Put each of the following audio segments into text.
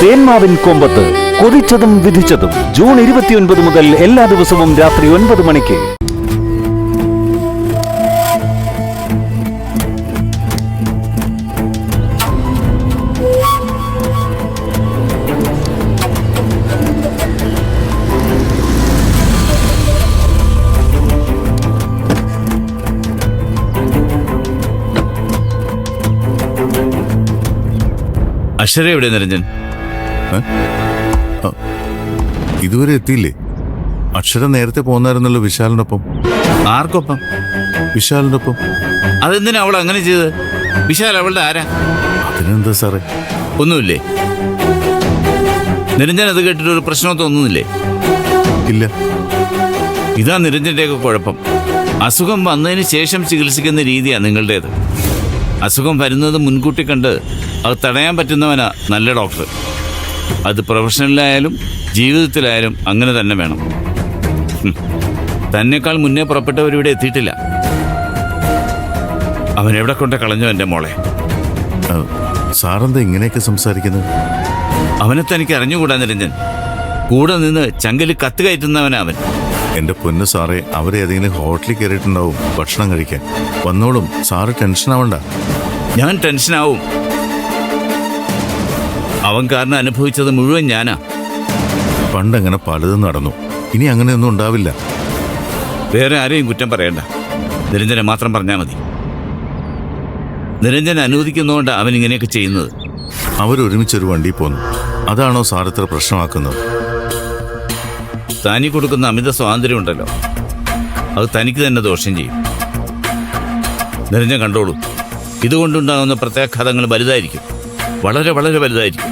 തേന്മാവിൻ കൊമ്പത്ത് കൊതിച്ചതും വിധിച്ചതും June 29 മുതൽ എല്ലാ ദിവസവും രാത്രി 9 മണിക്ക്. അക്ഷര എവിടെ നിരഞ്ജൻ? ഇതുവരെ എത്തിയില്ലേ? അക്ഷര നേരത്തെ പോന്നായിരുന്നല്ലോ വിശാലിനൊപ്പം. ആർക്കൊപ്പം? വിശാലിന്റെ ഒപ്പം. അതെന്തിനാ അവൾ അങ്ങനെ ചെയ്ത്? വിശാൽ അവളുടെ ആരാ? അതിനെന്താ സാറേ? ഒന്നുമില്ലേ? നിരഞ്ജൻ അത് കേട്ടിട്ട് ഒരു പ്രശ്നം തോന്നുന്നില്ലേ? ഇല്ല. ഇതാ നിരഞ്ജന്റെയൊക്കെ കുഴപ്പം. അസുഖം വന്നതിന് ശേഷം ചികിത്സിക്കുന്ന രീതിയാണ് നിങ്ങളുടേത്. അസുഖം വരുന്നത് മുൻകൂട്ടി കണ്ട് അത് തടയാൻ പറ്റുന്നവനാ നല്ല ഡോക്ടർ. അത് പ്രൊഫഷണലായാലും ജീവിതത്തിലായാലും അങ്ങനെ തന്നെ വേണം. തന്നെക്കാൾ മുന്നേ പുറപ്പെട്ടവരിവിടെ എത്തിയിട്ടില്ല. അവൻ എവിടെ കൊണ്ട് കളഞ്ഞു എൻ്റെ മോളെ? സാറെന്താ ഇങ്ങനെയൊക്കെ സംസാരിക്കുന്നത്? അവനെ തനിക്ക് അറിഞ്ഞുകൂടാ നിരഞ്ജൻ. കൂടെ നിന്ന് ചങ്കല് കത്ത് കയറ്റുന്നവനാ അവൻ. എന്റെ പൊന്ന് സാറേ, അവരെ ഏതെങ്കിലും ഹോട്ടലിൽ കയറിയിട്ടുണ്ടാവും ഭക്ഷണം കഴിക്കാൻ. വന്നോളും, സാറ് ടെൻഷൻ ആവണ്ട. ഞാൻ ടെൻഷനാവും. അവൻ കാരണം അനുഭവിച്ചത് മുഴുവൻ ഞാനാ. പണ്ടങ്ങനെ പലതും നടന്നു. ഇനി അങ്ങനെയൊന്നും ഉണ്ടാവില്ല. വേറെ ആരെയും കുറ്റം പറയണ്ട, നിരഞ്ജനെ മാത്രം പറഞ്ഞാൽ മതി. നിരഞ്ജൻ അനുവദിക്കുന്നതുകൊണ്ട് അവൻ ഇങ്ങനെയൊക്കെ ചെയ്യുന്നത്. അവരൊരുമിച്ചൊരു വണ്ടി പോന്നു. അതാണോ സാർ ഇത്ര പ്രശ്നമാക്കുന്നത്? താനി കൊടുക്കുന്ന അമിത സ്വാതന്ത്ര്യം ഉണ്ടല്ലോ, അത് തനിക്ക് തന്നെ ദോഷം ചെയ്യും. നിരഞ്ജൻ കണ്ടോളൂ, ഇതുകൊണ്ടുണ്ടാകുന്ന പ്രത്യാഘാതങ്ങൾ വലുതായിരിക്കും, വളരെ വളരെ വലുതായിരിക്കും.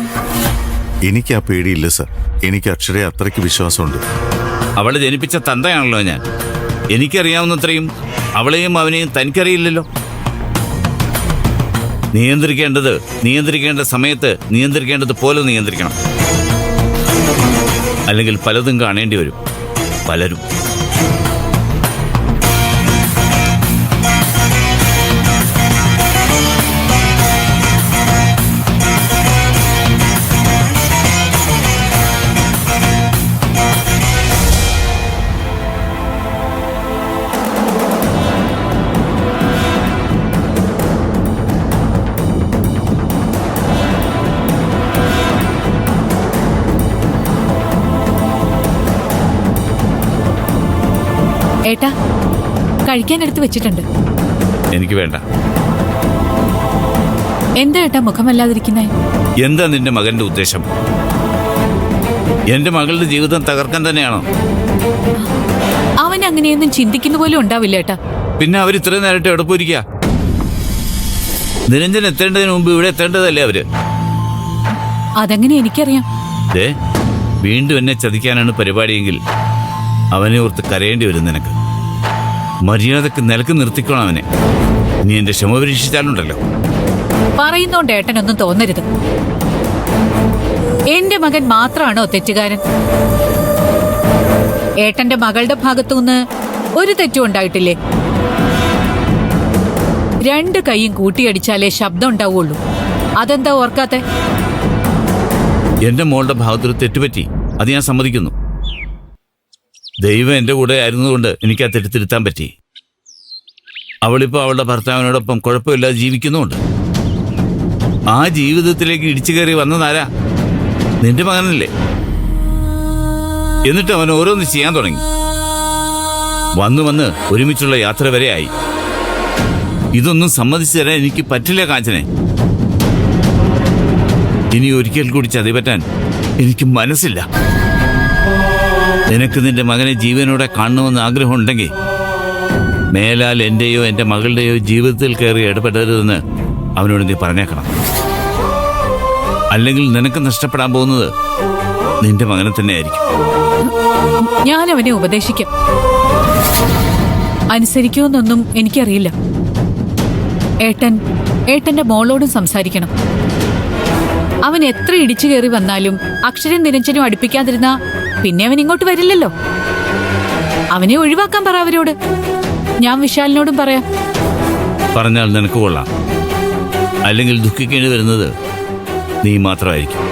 എനിക്ക് ആ പേടിയില്ല സർ. എനിക്ക് അക്ഷരയെ അത്രയ്ക്ക് വിശ്വാസമുണ്ട്. അവളെ ജനിപ്പിച്ച തന്തയാണല്ലോ ഞാൻ. എനിക്കറിയാവുന്നത്രയും അവളെയും അവനെയും തനിക്കറിയില്ലല്ലോ. നിയന്ത്രിക്കേണ്ട സമയത്ത് നിയന്ത്രിക്കേണ്ടത് പോലെ നിയന്ത്രിക്കണം. അല്ലെങ്കിൽ പലതും കാണേണ്ടി വരും, പലരും. ഏട്ടാ, കഴിക്കാൻ എടുത്ത് വെച്ചിട്ടുണ്ട്. എനിക്ക് വേണ്ട. എന്താ ഏട്ടാ മുഖമല്ലാതിരിക്കുന്നേ? എന്താ നിന്റെ മകന്റെ ഉദ്ദേശം? എന്റെ മകളുടെ ജീവിതം തകർക്കാൻ തന്നെയാണോ? അവൻ അങ്ങനെയൊന്നും ചിന്തിക്കുന്ന പോലും ഉണ്ടാവില്ല ഏട്ടാ. പിന്നെ അവർ ഇത്രയും നേരിട്ട് എവിടെ പോയിരിക്കുക? നിരഞ്ജൻ എത്തേണ്ടതിന് മുമ്പ് ഇവിടെ എത്തേണ്ടതല്ലേ അവര്? അതെങ്ങനെ എനിക്കറിയാം? വീണ്ടും എന്നെ ചതിക്കാനാണ് പരിപാടിയെങ്കിൽ അവനെ ഓർത്ത് കരയേണ്ടി വരും നിനക്ക്. മര്യാദക്ക് നിലക്ക് നിർത്തിക്കോണം അവനെ. നീ എന്റെ ക്ഷമ പരീക്ഷിച്ചാലുണ്ടല്ലോ. പറയുന്നോണ്ട് ഏട്ടനൊന്നും തോന്നരുത്. എന്റെ മകൻ മാത്രമാണോ തെറ്റുകാരൻ? ഏട്ടന്റെ മകളുടെ ഭാഗത്തുനിന്ന് ഒരു തെറ്റും ഉണ്ടായിട്ടില്ലേ? 2 കൈയും കൂട്ടിയടിച്ചാലേ ശബ്ദം ഉണ്ടാവുള്ളൂ. അതെന്താ ഓർക്കാത്തെ? എന്റെ മോളുടെ ഭാഗത്തൊരു തെറ്റുപറ്റി, അത് ഞാൻ സമ്മതിക്കുന്നു. ദൈവം എന്റെ കൂടെ ആയിരുന്നതുകൊണ്ട് എനിക്ക് ആ തെറ്റിത്തിരുത്താൻ പറ്റി. അവളിപ്പോ അവളുടെ ഭർത്താവിനോടൊപ്പം കുഴപ്പമില്ലാതെ ജീവിക്കുന്നുമുണ്ട്. ആ ജീവിതത്തിലേക്ക് ഇടിച്ചു കയറി വന്നതാരാ? നിന്റെ മകനല്ലേ? എന്നിട്ട് അവൻ ഓരോന്ന് ചെയ്യാൻ തുടങ്ങി. വന്ന് ഒരുമിച്ചുള്ള യാത്ര വരെ ആയി. ഇതൊന്നും സമ്മതിച്ചു തരാൻ എനിക്ക് പറ്റില്ല കാഞ്ചനെ. ഇനി ഒരിക്കൽ കൂടി ചതിപറ്റാൻ എനിക്ക് മനസ്സില്ല. നിനക്ക് നിന്റെ മകനെ ജീവനോടെ കാണണമെന്ന് ആഗ്രഹമുണ്ടെങ്കിൽ മേലാൽ എന്റെയോ എന്റെ മകളുടെയോ ജീവിതത്തിൽ കയറി ഇടപെടരുതെന്ന് അവനോട് നീ പറഞ്ഞേക്കണം. അല്ലെങ്കിൽ നിനക്ക് നഷ്ടപ്പെടാൻ പോകുന്നത് നിന്റെ മകനെ തന്നെ ആയിരിക്കും. ഞാൻ അവനെ ഉപദേശിക്കാം. അനുസരിക്കുമെന്നൊന്നും എനിക്കറിയില്ല. ഏട്ടന്റെ മോളോടും സംസാരിക്കണം. അവൻ എത്ര ഇടിച്ചു കയറി വന്നാലും അക്ഷരം നിരഞ്ജനും അടുപ്പിക്കാതിരുന്നാ പിന്നെ അവൻ ഇങ്ങോട്ട് വരില്ലല്ലോ. അവനെ ഒഴിവാക്കാൻ പറ അവരോട്. ഞാൻ വിശാലിനോടും പറയാം. പറഞ്ഞാൽ നിനക്ക് കൊള്ളാം. അല്ലെങ്കിൽ ദുഃഖിക്കേണ്ടി വരുന്നത് നീ മാത്രമായിരിക്കും.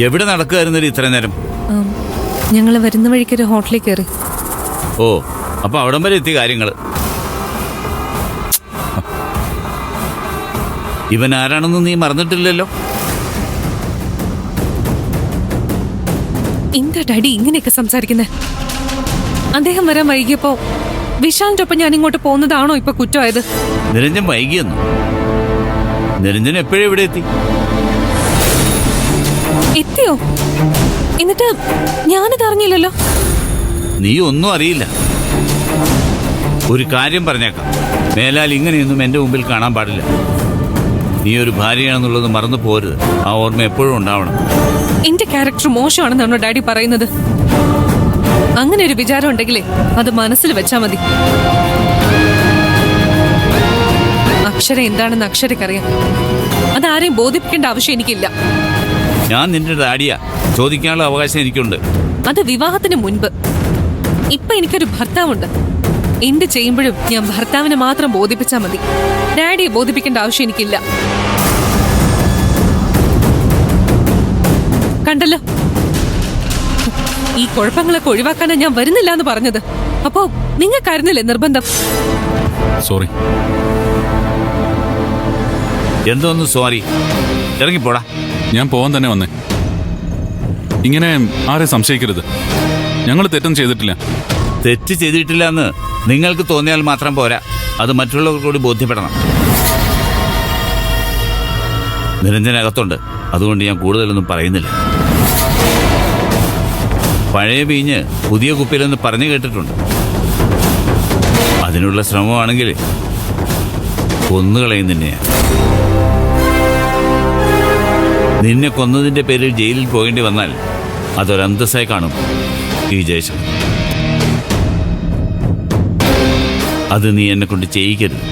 എവിടെ നടക്കുകയായിരുന്നൊരു ഇത്ര നേരം? ഞങ്ങൾ വരുന്ന വഴിക്കൊരു ഹോട്ടലിൽ കയറി. ഓ, അപ്പൊ അവിടം വരെ എത്തിയ കാര്യങ്ങൾ. ഇവൻ ആരാണെന്ന് നീ മറന്നിട്ടില്ലല്ലോ? എന്താ ഡാഡി ഇങ്ങനെയൊക്കെ സംസാരിക്കുന്നേ? അദ്ദേഹം വരാൻ വൈകിയപ്പോ വിശാലിന്റെ ഒപ്പം ഞാൻ ഇങ്ങോട്ട് പോകുന്നതാണോ ഇപ്പൊ കുറ്റമായത്? നിരഞ്ജൻ വൈകിയെന്നു? നിരഞ്ജൻ എപ്പോഴും ഇവിടെ എത്തി? എത്തിയോ? എന്നിട്ട് ഞാനത് അറിഞ്ഞില്ലല്ലോ. നീ ഒന്നും അറിയില്ല. ഒരു കാര്യം പറഞ്ഞേക്കാം, മേലാൽ ഇങ്ങനെയൊന്നും എന്റെ മുമ്പിൽ കാണാൻ പാടില്ല. നീ ഒരു ഭാര്യയാണെന്നുള്ളത് മറന്നു പോരുത്. ആ ഓർമ്മ എപ്പോഴും ഉണ്ടാവണം. എന്റെ ക്യാരക്ടർ മോശമാണെന്നാണോ ഡാഡി പറയുന്നത്? അങ്ങനെ ഒരു വിചാരം ഉണ്ടെങ്കിലേ അത് മനസ്സിൽ വെച്ചാ മതി. അക്ഷര എന്താണെന്ന് അക്ഷരക്കറിയാം. അതാരെയും ബോധിപ്പിക്കേണ്ട ആവശ്യം എനിക്കില്ല. ഞാൻ നിന്റെ ഡാഡിയാ, ചോദിക്കാനുള്ള അവകാശം എനിക്കുണ്ട്. അത് വിവാഹത്തിന് മുൻപ്. ഇപ്പൊ എനിക്കൊരു ഭർത്താവുണ്ട്. എന്ത് ചെയ്യുമ്പോഴും ഞാൻ ഭർത്താവിനെ മാത്രം ബോധിപ്പിച്ചാ മതി. ഡാഡിയെ ബോധിപ്പിക്കേണ്ട ആവശ്യം എനിക്കില്ല. കണ്ടല്ലോ, ഈ കുഴപ്പങ്ങളൊക്കെ ഒഴിവാക്കാനാ ഞാൻ വരുന്നില്ല എന്ന് പറഞ്ഞത്. അപ്പോ നിങ്ങൾക്കായിരുന്നില്ലേ നിർബന്ധം? സോറി. എന്തോന്ന് സോറി? ഇറങ്ങിപ്പോടാ. ഞാൻ പോവാൻ തന്നെ വന്നേ. ഇങ്ങനെ ആരെ സംശയിക്കരുത്. ഞങ്ങൾ തെറ്റും ചെയ്തിട്ടില്ല. തെറ്റ് ചെയ്തിട്ടില്ല എന്ന് നിങ്ങൾക്ക് തോന്നിയാൽ മാത്രം പോരാ, അത് മറ്റുള്ളവർക്ക് കൂടി ബോധ്യപ്പെടണം. നിരഞ്ജനകത്തുണ്ട്, അതുകൊണ്ട് ഞാൻ കൂടുതലൊന്നും പറയുന്നില്ല. പഴയ വീഞ്ഞ് പുതിയ കുപ്പിയിലെന്ന് പറഞ്ഞു കേട്ടിട്ടുണ്ട്. അതിനുള്ള ശ്രമമാണെങ്കിൽ കൊന്നുകളയും നിന്നെയാ. നിന്നെ കൊന്നതിന്റെ പേരിൽ ജയിലിൽ പോകേണ്ടി വന്നാൽ അതൊരന്തസ്സായി കാണും ഈ ജയശങ്കർ. അത് നീ എന്നെ കൊണ്ട് ചെയ്യിക്കരുത്.